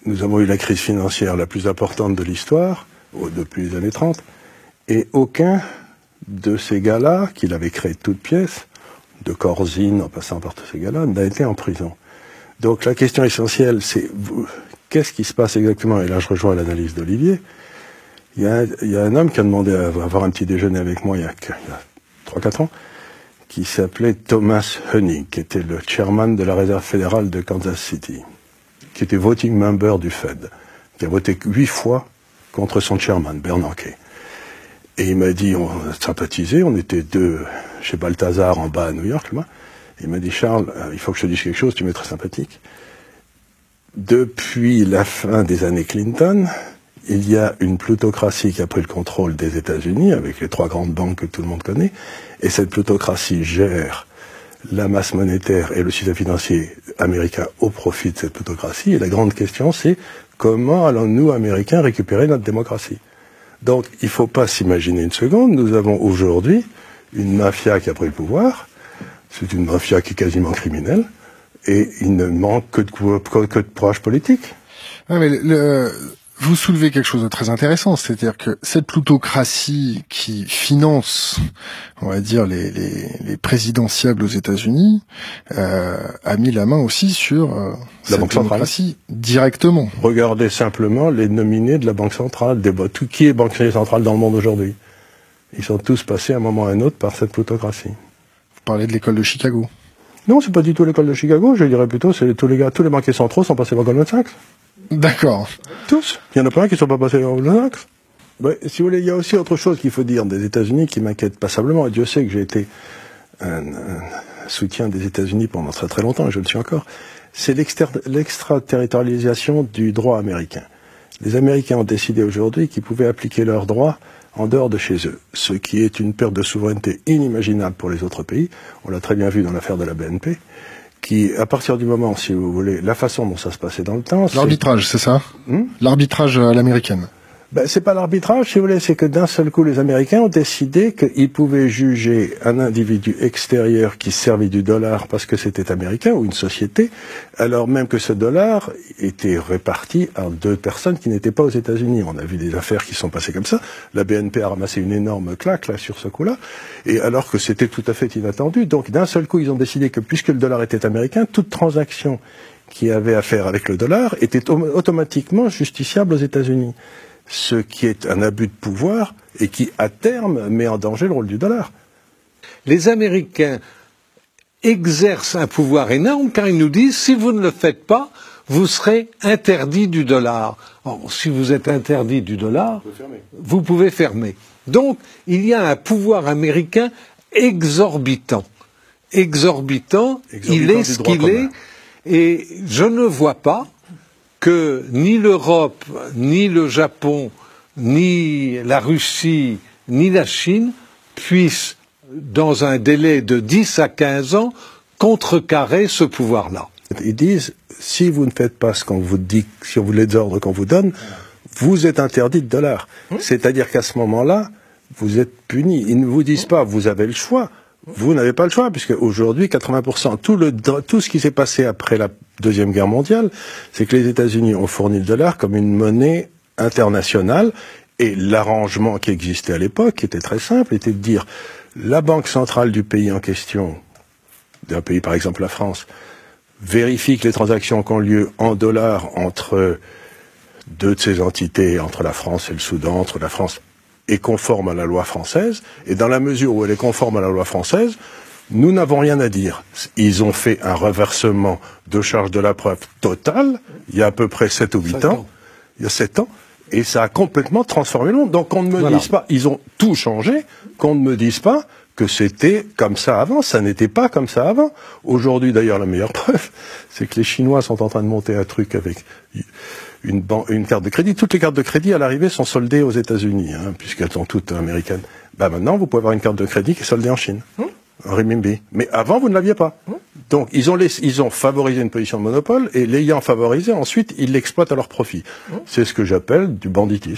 nous avons eu la crise financière la plus importante de l'histoire, depuis les années 30, et aucun de ces gars-là, qu'il avait créé de toutes pièces, de Corzine en passant par tous ces gars-là, n'a été en prison. Donc la question essentielle, c'est qu'est-ce qui se passe exactement? Et là, je rejoins l'analyse d'Olivier. Il y a un homme qui a demandé à avoir un petit déjeuner avec moi il y a 3-4 ans, qui s'appelait Thomas Hoenig, qui était le chairman de la réserve fédérale de Kansas City, qui était voting member du Fed, qui a voté 8 fois contre son chairman, Bernanke. Et il m'a dit, on a sympathisé, on était deux chez Balthazar en bas à New York, là. Et il m'a dit, Charles, il faut que je te dise quelque chose, tu m'es très sympathique. Depuis la fin des années Clinton, il y a une plutocratie qui a pris le contrôle des États-Unis, avec les 3 grandes banques que tout le monde connaît, et cette plutocratie gère la masse monétaire et le système financier américain au profit de cette plutocratie. Et la grande question, c'est comment allons-nous, Américains, récupérer notre démocratie? Donc, il ne faut pas s'imaginer une seconde, nous avons aujourd'hui une mafia qui a pris le pouvoir, c'est une mafia qui est quasiment criminelle, et il ne manque que de courage politique. Ouais, mais vous soulevez quelque chose de très intéressant, c'est-à-dire que cette plutocratie qui finance, on va dire, les présidentiables aux États-Unis, a mis la main aussi sur la Banque centrale directement. Regardez simplement les nominés de la Banque centrale, tout qui est banquier central dans le monde aujourd'hui. Ils sont tous passés à un moment ou à un autre par cette plutocratie. Vous parlez de l'école de Chicago. Non, c'est pas du tout l'école de Chicago, je dirais plutôt, c'est tous les banquiers centraux sont passés par Goldman Sachs. D'accord. Tous. Il y en a pas un qui ne sont pas passés par Goldman Sachs. Ouais, si vous voulez, il y a aussi autre chose qu'il faut dire des États-Unis qui m'inquiète passablement. Et Dieu sait que j'ai été un soutien des États-Unis pendant très très longtemps, et je le suis encore. C'est l'extraterritorialisation du droit américain. Les Américains ont décidé aujourd'hui qu'ils pouvaient appliquer leurs droits en dehors de chez eux, ce qui est une perte de souveraineté inimaginable pour les autres pays. On l'a très bien vu dans l'affaire de la BNP, qui, à partir du moment, si vous voulez, la façon dont ça se passait dans le temps... L'arbitrage, c'est ça? L'arbitrage à l'américaine. Ben, c'est pas l'arbitrage, si vous voulez, c'est que d'un seul coup, les Américains ont décidé qu'ils pouvaient juger un individu extérieur qui servait du dollar parce que c'était américain, ou une société, alors même que ce dollar était réparti à 2 personnes qui n'étaient pas aux États-Unis. On a vu des affaires qui sont passées comme ça. La BNP a ramassé une énorme claque, là, sur ce coup-là, et alors que c'était tout à fait inattendu. Donc, d'un seul coup, ils ont décidé que, puisque le dollar était américain, toute transaction qui avait à faire avec le dollar était automatiquement justiciable aux États-Unis. Ce qui est un abus de pouvoir et qui, à terme, met en danger le rôle du dollar. Les Américains exercent un pouvoir énorme car ils nous disent, si vous ne le faites pas, vous serez interdit du dollar. Or, si vous êtes interdit du dollar, vous pouvez fermer. Donc, il y a un pouvoir américain exorbitant. Exorbitant, il est ce qu'il est, et je ne vois pas que ni l'Europe, ni le Japon, ni la Russie, ni la Chine puissent, dans un délai de 10 à 15 ans, contrecarrer ce pouvoir-là. Ils disent, si vous ne faites pas ce qu'on vous dit, si on vous les ordres qu'on vous donne, vous êtes interdit de dollar. C'est-à-dire qu'à ce moment-là, vous êtes puni. Ils ne vous disent pas, vous avez le choix. Vous n'avez pas le choix, puisque aujourd'hui, 80%, tout ce qui s'est passé après la Deuxième Guerre mondiale, c'est que les États-Unis ont fourni le dollar comme une monnaie internationale, et l'arrangement qui existait à l'époque, qui était très simple, était de dire, la banque centrale du pays en question, d'un pays par exemple la France, vérifie que les transactions qui ont lieu en dollars entre 2 de ces entités, entre la France et le Soudan, entre la France est conforme à la loi française, et dans la mesure où elle est conforme à la loi française, nous n'avons rien à dire. Ils ont fait un reversement de charge de la preuve totale, il y a à peu près 7 ou 8 ans, il y a 7 ans, et ça a complètement transformé le monde. Donc qu'on ne me dise pas, ils ont tout changé, qu'on ne me dise pas que c'était comme ça avant, ça n'était pas comme ça avant. Aujourd'hui d'ailleurs, la meilleure preuve, c'est que les Chinois sont en train de monter un truc avec une carte de crédit. Toutes les cartes de crédit à l'arrivée sont soldées aux États-Unis, puisqu'elles sont toutes américaines. Bah maintenant, vous pouvez avoir une carte de crédit qui est soldée en Chine, en renminbi. Mais avant, vous ne l'aviez pas. Donc, ils ont favorisé une position de monopole, et l'ayant favorisé, ensuite, ils l'exploitent à leur profit. C'est ce que j'appelle du banditisme.